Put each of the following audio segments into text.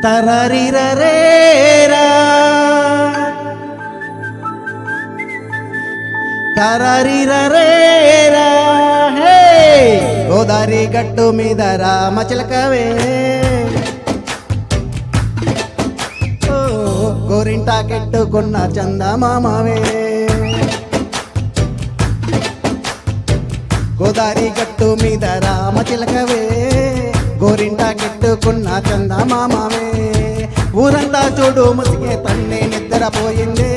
తరరిరరేరా తరరిరరేరా హే గోదారి గట్టు మీద రామచిలకవే గోరింటా కెట్టుకున్న చందమామవే గోదారి గట్టు మీద రామచిలకవే గోరింటా కెట్టుకున్న చందమామవే ఊరంతా చూడు ముసిగే తన్నే నిద్రపోయిందే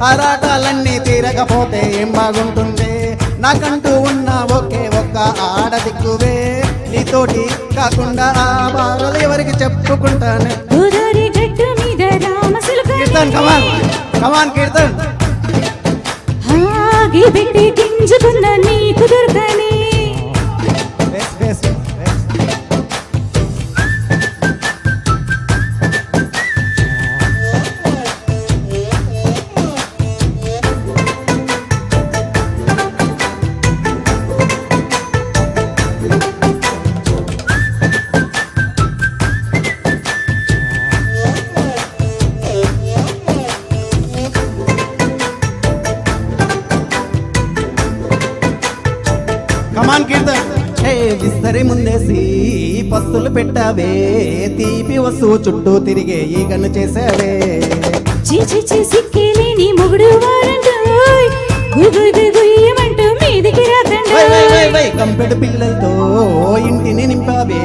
ఆరాటాలన్నీ తీరకపోతే ఏం బాగుంటుంది నాకంటూ ఉన్న ఒకే ఒక్క ఆడదిక్కువే నీతోటి కాకుండా ఆ బాధలు ఎవరికి చెప్పుకుంటాను గోదారి గట్టు మీద కీర్తన్ కమాన్ కీర్తన్ ఆగి పెట్టి గింజుకున్న నీకు దొరకని కమాన్ కీర్తన్ హే విస్తరి ముందేసి పస్తులు పెట్టావే తీపి వస్తువు చుట్టూ తిరిగే ఈగను చేసావే చీచి సిక్కిలేని మొగుడు వారంటూ గుయ్యమంటూ మీదికి రాకండి కంపెడు పిల్లలతో ఇంటిని నింపావే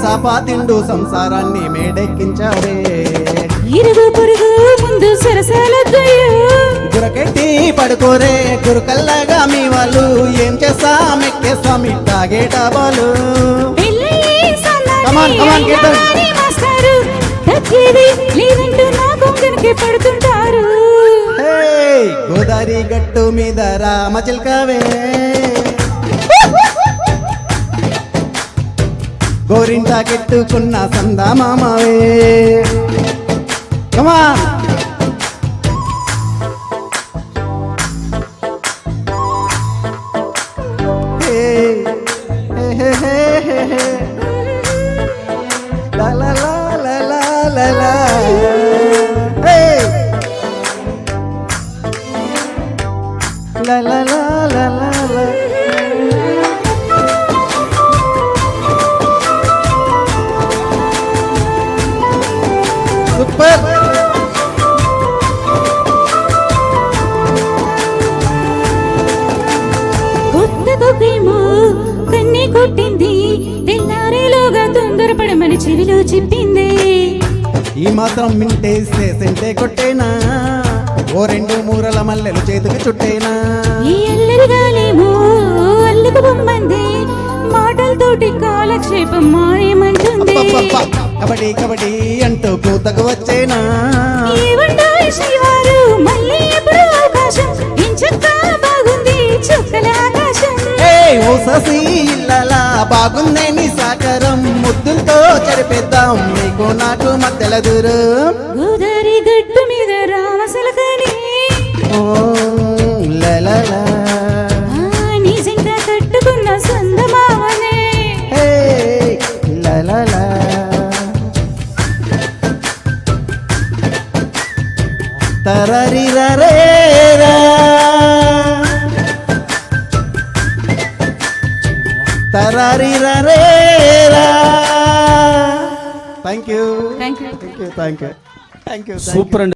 సాపా తిండు సంసారాన్ని మేడెక్కించావే ఇరుగు పొరుగు ముందు సరసాలొద్దయ్యో గురకెట్టి పడుకోరే గురుకల్లాగా మీ వాళ్ళు ఏం చేస్తాం ఎక్కేస్తాం ఇట్టాగేట బాలు పడుతుంటారు గోదారి గట్టు మీద రామచిలకవే గోరింటా కెట్టుకున్న సందమామవే కమాన్ la la la la la la la hey la la la la la la super కొత్తగేమో కన్ని కొట్టింది తెల్లారేలోగా తొందరపడమని చెవిలో చెప్పింది ఈ మాత్రం మింటేస్తే సెంటే కొట్టేనా ఓ రెండు మూరల మల్లెలు చేతికి చుట్టేనా ఈ అల్లరిగాలేమో అల్లుకు బొమ్మంది మాటలతోటి కాలక్షేపం మాయమంటుంది కబడ్డీ కబడ్డీ అంటూ కూతకు వచ్చేనా శ్రీవారు మళ్ళీ ఎప్పుడు అవకాశం ఇంచక్క బాగుంది చుక్కల ఆకాశం ఓ ససి ఇల్లలా బాగుందే నీ సాకరం ముద్దులతో చెరిపేద్దాం నీకు నాకు మధ్యల దూరం గోదారి గట్టు మీద రామచిలకని ఓ లలలా నీ జంట కట్టుకున్న సందమామనే హే లలలా తరరిరరేరా తరరిరరేరా thank you thank you thank you thank you super అండి.